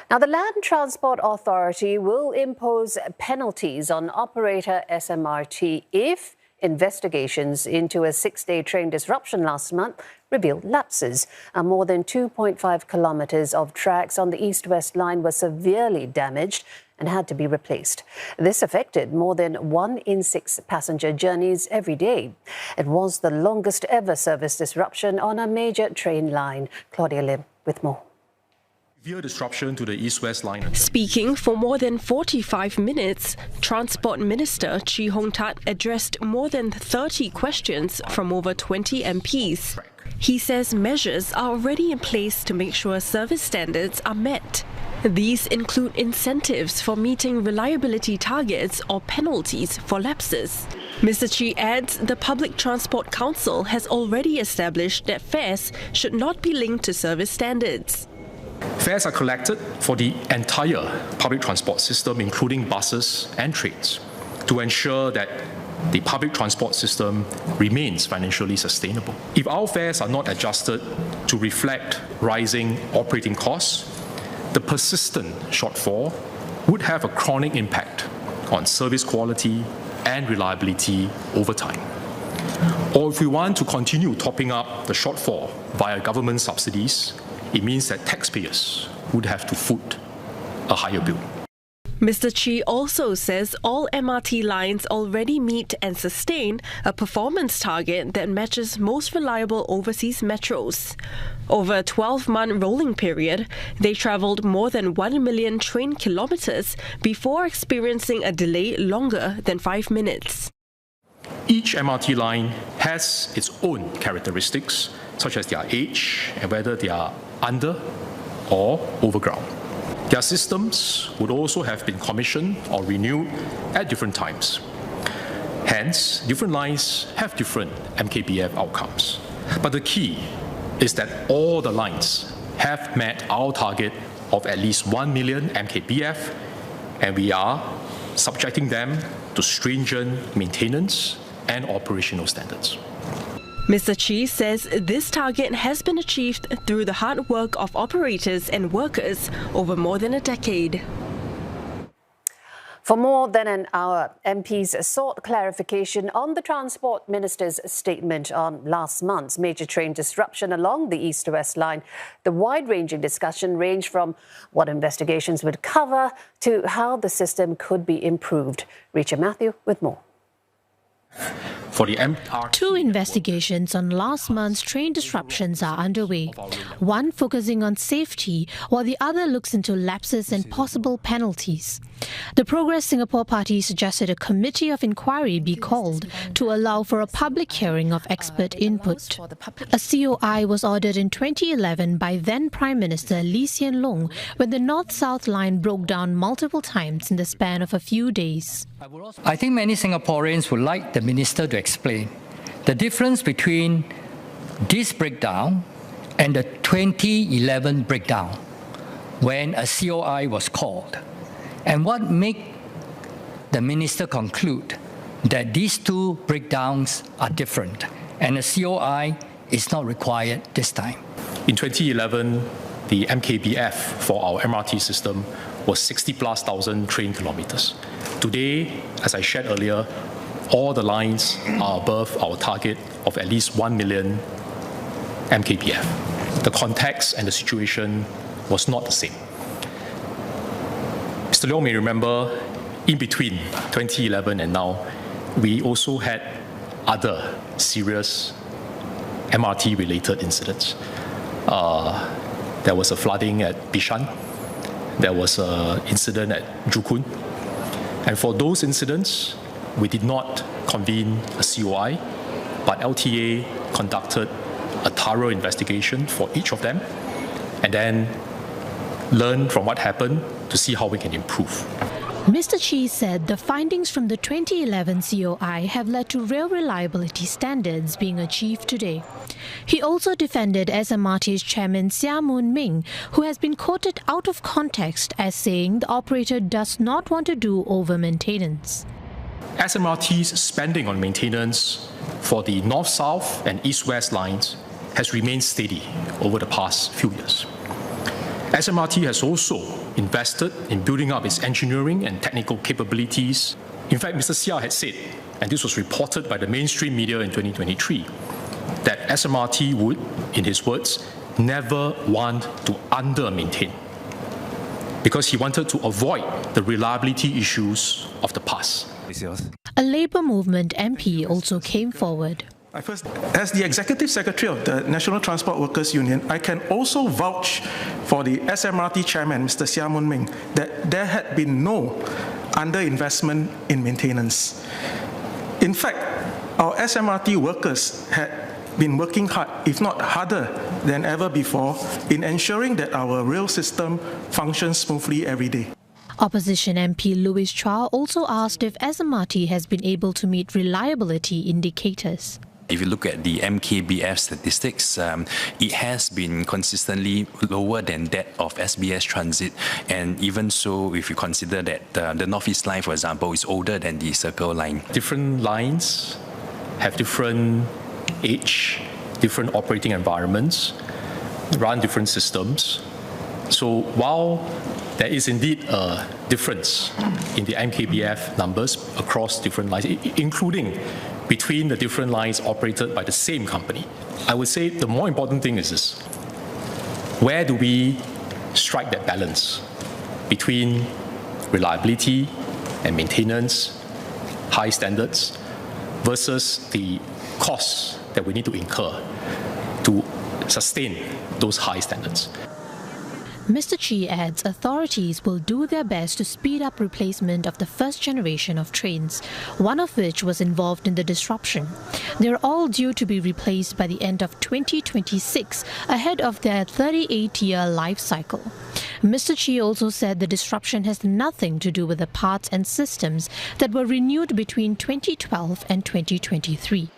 Now, the Land Transport Authority will impose penalties on operator SMRT if investigations into a 6-day train disruption last month revealed lapses. More than 2.5 kilometres of tracks on the east-west line were severely damaged and had to be replaced. This affected more than 1 in 6 passenger journeys every day. It was the longest ever service disruption on a major train line. Claudia Lim with more. Severe disruption to the east-west line. Speaking for more than 45 minutes, Transport Minister Chee Hong Tat addressed more than 30 questions from over 20 MPs. He says measures are already in place to make sure service standards are met. These include incentives for meeting reliability targets or penalties for lapses. Mr. Chee adds the Public Transport Council has already established that fares should not be linked to service standards. Fares are collected for the entire public transport system, including buses and trains, to ensure that the public transport system remains financially sustainable. If our fares are not adjusted to reflect rising operating costs, the persistent shortfall would have a chronic impact on service quality and reliability over time. Or if we want to continue topping up the shortfall via government subsidies, it means that taxpayers would have to foot a higher bill. Mr. Chee also says all MRT lines already meet and sustain a performance target that matches most reliable overseas metros. Over a 12-month rolling period, they travelled more than 1 million train kilometres before experiencing a delay longer than 5 minutes. Each MRT line has its own characteristics, such as their age and whether they are under or overground. Their systems would also have been commissioned or renewed at different times. Hence, different lines have different MKBF outcomes. But the key is that all the lines have met our target of at least 1 million MKBF, and we are subjecting them to stringent maintenance and operational standards. Mr. Chee says this target has been achieved through the hard work of operators and workers over more than a decade. For more than an hour, MPs sought clarification on the Transport Minister's statement on last month's major train disruption along the east-west line. The wide-ranging discussion ranged from what investigations would cover to how the system could be improved. Richa Mathew with more. For the MRT, 2 investigations on last month's train disruptions are underway. One focusing on safety, while the other looks into lapses and possible penalties. The Progress Singapore Party suggested a committee of inquiry be called to allow for a public hearing of expert input. A COI was ordered in 2011 by then Prime Minister Lee Hsien Loong when the North-South line broke down multiple times in the span of a few days. I think many Singaporeans would like the Minister to explain the difference between this breakdown and the 2011 breakdown when a COI was called. And what made the Minister conclude that these 2 breakdowns are different and a COI is not required this time? In 2011, the MKBF for our MRT system was 60,000+ train kilometres. Today, as I shared earlier, all the lines are above our target of at least 1 million MKBF. The context and the situation was not the same. Mr. Leong may remember, in between 2011 and now, we also had other serious MRT-related incidents. There was a flooding at Bishan. There was an incident at Joo Koon. And for those incidents, we did not convene a COI, but LTA conducted a thorough investigation for each of them and then learn from what happened to see how we can improve. Mr. Chee said the findings from the 2011 COI have led to real reliability standards being achieved today. He also defended SMRT's chairman Sia Moon Ming, who has been quoted out of context as saying the operator does not want to do over-maintenance. SMRT's spending on maintenance for the north-south and east-west lines has remained steady over the past few years. SMRT has also invested in building up its engineering and technical capabilities. In fact, Mr. Sia had said, and this was reported by the mainstream media in 2023, that SMRT would, in his words, never want to under-maintain, because he wanted to avoid the reliability issues of the past. A Labour Movement MP also came forward. As the Executive Secretary of the National Transport Workers Union, I can also vouch for the SMRT Chairman, Mr. Siah Moon Meng, that there had been no underinvestment in maintenance. In fact, our SMRT workers had been working hard, if not harder than ever before, in ensuring that our rail system functions smoothly every day. Opposition MP Louis Chua also asked if SMRT has been able to meet reliability indicators. If you look at the MKBF statistics, it has been consistently lower than that of SBS Transit. And even so, if you consider that the North East Line, for example, is older than the Circle Line. Different lines have different age, different operating environments, run different systems. So while there is indeed a difference in the MKBF numbers across different lines, including between the different lines operated by the same company, I would say the more important thing is this: where do we strike that balance between reliability and maintenance, high standards, versus the costs that we need to incur to sustain those high standards? Mr. Chee adds authorities will do their best to speed up replacement of the first generation of trains, one of which was involved in the disruption. They're all due to be replaced by the end of 2026, ahead of their 38-year life cycle. Mr. Chee also said the disruption has nothing to do with the parts and systems that were renewed between 2012 and 2023.